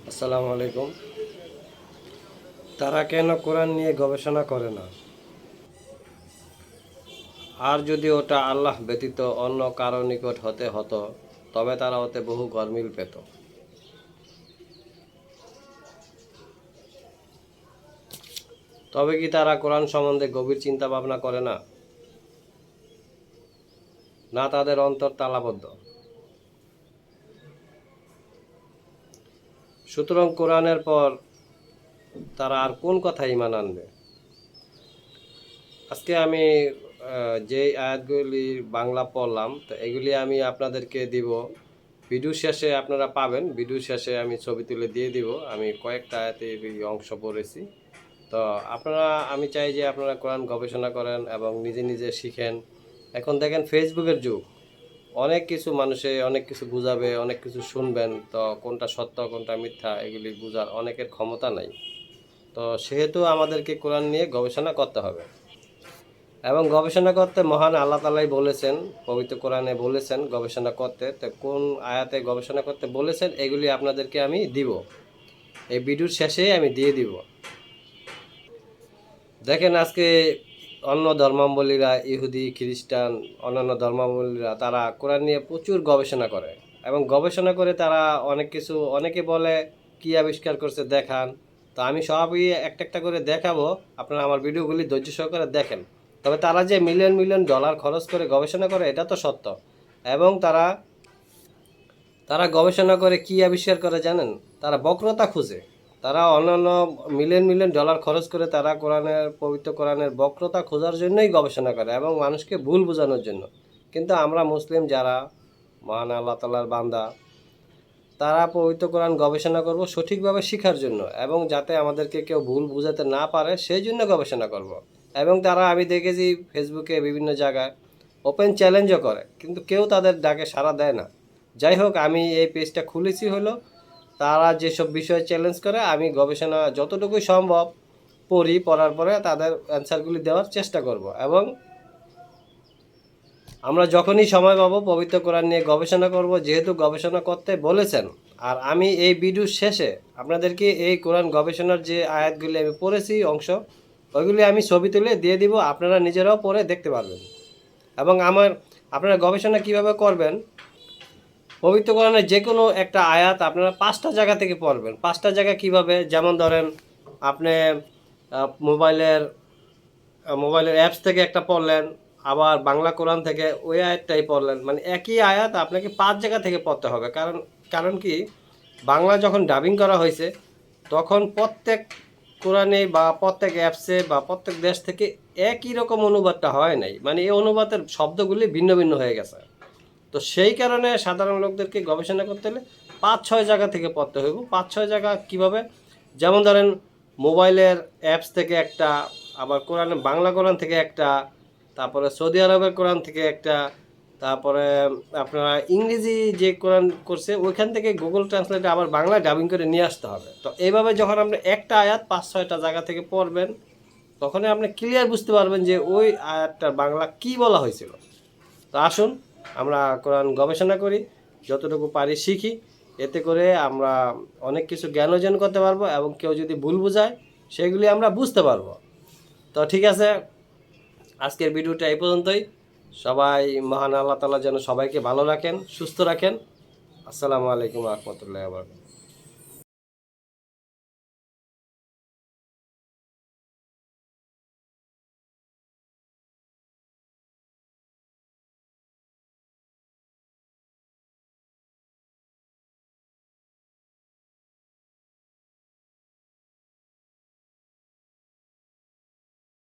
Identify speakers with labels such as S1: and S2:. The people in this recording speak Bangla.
S1: আসসালামু আলাইকুম। তারা কেন কোরআন নিয়ে গবেষণা করে না? আর যদি ওটা আল্লাহ ব্যতীত অন্য কারো নিকট হতে হতো তবে তারা ওতে বহু গরমিল পেত। তবে কি তারা কোরআন সম্বন্ধে গভীর চিন্তা ভাবনা করে না? না তাদের অন্তর তালাবদ্ধ? সুতরাং কোরআনের পর তারা আর কোন কথা ঈমান আনবে? আজকে আমি যে আয়াতগুলি বাংলা পড়লাম, তো এগুলি আমি আপনাদেরকে দিব। ভিডিও শেষে আপনারা পাবেন, ভিডিও শেষে আমি ছবি তুলে দিয়ে দিব। আমি কয়েকটা আয়াতের অংশ পড়েছি। তো আপনারা, আমি চাই যে আপনারা কোরআন গবেষণা করেন এবং নিজে নিজে শিখেন। এখন দেখেন ফেসবুকের যুগ, অনেক কিছু মানুষে অনেক কিছু বুঝাবে, অনেক কিছু শুনবেন, তো কোনটা সত্য কোনটা মিথ্যা এগুলি বোঝার অনেকের ক্ষমতা নাই। তো সেহেতু আমাদেরকে কোরআন নিয়ে গবেষণা করতে হবে এবং গবেষণা করতে মহান আল্লাহ তাআলাই বলেছেন, পবিত্র কোরআনে বলেছেন গবেষণা করতে। তো কোন আয়াতে গবেষণা করতে বলেছেন এগুলি আপনাদেরকে আমি দিব, এই ভিডিওর শেষে আমি দিয়ে দিব। দেখেন আজকে অন্য ধর্মাবলম্বীরা, ইহুদি খ্রিস্টান, অন্যান্য ধর্মাবলম্বীরা তারা কোরআন নিয়ে প্রচুর গবেষণা করে এবং গবেষণা করে তারা অনেক কিছু, অনেকে বলে কি আবিষ্কার করছে দেখান। তো আমি সবই একটা একটা করে দেখাবো, আপনারা আমার ভিডিওগুলি ধৈর্য সহকারে দেখেন। তবে তারা যে মিলিয়ন মিলিয়ন ডলার খরচ করে গবেষণা করে এটা তো সত্য। এবং তারা তারা গবেষণা করে কি আবিষ্কার করে জানেন? তারা বক্রতা খুঁজে। তারা অন্যান্য মিলিয়ন মিলিয়ন ডলার খরচ করে তারা কোরআনের, পবিত্র কোরআনের বক্রতা খোঁজার জন্যই গবেষণা করে এবং মানুষকে ভুল বোঝানোর জন্য। কিন্তু আমরা মুসলিম যারা, মহান আল্লাহ তাআলার বান্দা, তারা পবিত্র কোরআন গবেষণা করব সঠিকভাবে শেখার জন্য এবং যাতে আমাদেরকে কেউ ভুল বুঝাতে না পারে সেই জন্য গবেষণা করব। এবং তারা, আমি দেখেছি ফেসবুকে বিভিন্ন জায়গায় ওপেন চ্যালেঞ্জও করে, কিন্তু কেউ তাদের ডাকে সাড়া দেয় না। যাই হোক, আমি এই পেজটা খুলেছি হলো তারা যেসব বিষয়ে চ্যালেঞ্জ করে আমি গবেষণা যতটুকু সম্ভব পড়ি, পড়ার পরে তাদের অ্যান্সারগুলি দেওয়ার চেষ্টা করব। এবং আমরা যখনই সময় পাবো পবিত্র কোরআন নিয়ে গবেষণা করব, যেহেতু গবেষণা করতে বলেছেন। আর আমি এই ভিডিওর শেষে আপনাদেরকে এই কোরআন গবেষণার যে আয়াতগুলি আমি পড়েছি অংশ, ওইগুলি আমি ছবি তুলে দিয়ে দিব, আপনারা নিজেরাও পড়ে দেখতে পারবেন। এবং আপনারা গবেষণা কিভাবে করবেন, পবিত্র কোরআনের যে কোনো একটা আয়াত আপনারা 5টা জায়গা থেকে পড়বেন। 5টা জায়গা কিভাবে, যেমন ধরেন আপনি মোবাইলের মোবাইলের অ্যাপস থেকে একটা পড়লেন, আবার বাংলা কোরআন থেকে ওই আয়াতটাই পড়লেন, মানে একই আয়াত আপনাকে 5 জায়গা থেকে পড়তে হবে। কারণ কারণ কি, বাংলা যখন ডাবিং করা হয়েছে তখন প্রত্যেক কোরআনে বা প্রত্যেক অ্যাপসে বা প্রত্যেক দেশ থেকে একই রকম অনুবাদটা হয় নাই, মানে এই অনুবাদের শব্দগুলি ভিন্ন ভিন্ন হয়ে গেছে। তো সেই কারণে সাধারণ লোকদেরকে গবেষণা করতে হলে 5-6 জায়গা থেকে পড়তে হইব। 5-6 জায়গা কিভাবে, যেমন ধরেন মোবাইলের অ্যাপস থেকে একটা, আবার কোরআনে বাংলা কোরআন থেকে একটা, তারপরে সৌদি আরবের কোরআন থেকে একটা, তারপরে আপনারা ইংরেজি যে কোরআন করছে ওইখান থেকে গুগল ট্রান্সলেটে আবার বাংলায় ডাবিং করে নিয়ে আসতে হবে। তো এইভাবে যখন আপনি একটা আয়াত 5-6টা জায়গা থেকে পড়বেন, তখনই আপনি ক্লিয়ার বুঝতে পারবেন যে ওই আয়াতটার বাংলা কি বলা হয়েছিল। তো আসুন আমরা কোরআন গবেষণা করি, যতটুকু পারি শিখি। এতে করে আমরা অনেক কিছু জ্ঞান অর্জন করতে পারবো এবং কেউ যদি ভুল বোঝায় সেগুলি আমরা বুঝতে পারবো। তো ঠিক আছে, আজকের ভিডিওটা এই পর্যন্তই। সবাই, মহান আল্লাহ তাআলা যেন সবাইকে ভালো রাখেন, সুস্থ রাখেন। আসসালামু আলাইকুম ওয়া রাহমাতুল্লাহি ওয়া বারাকাতুহু।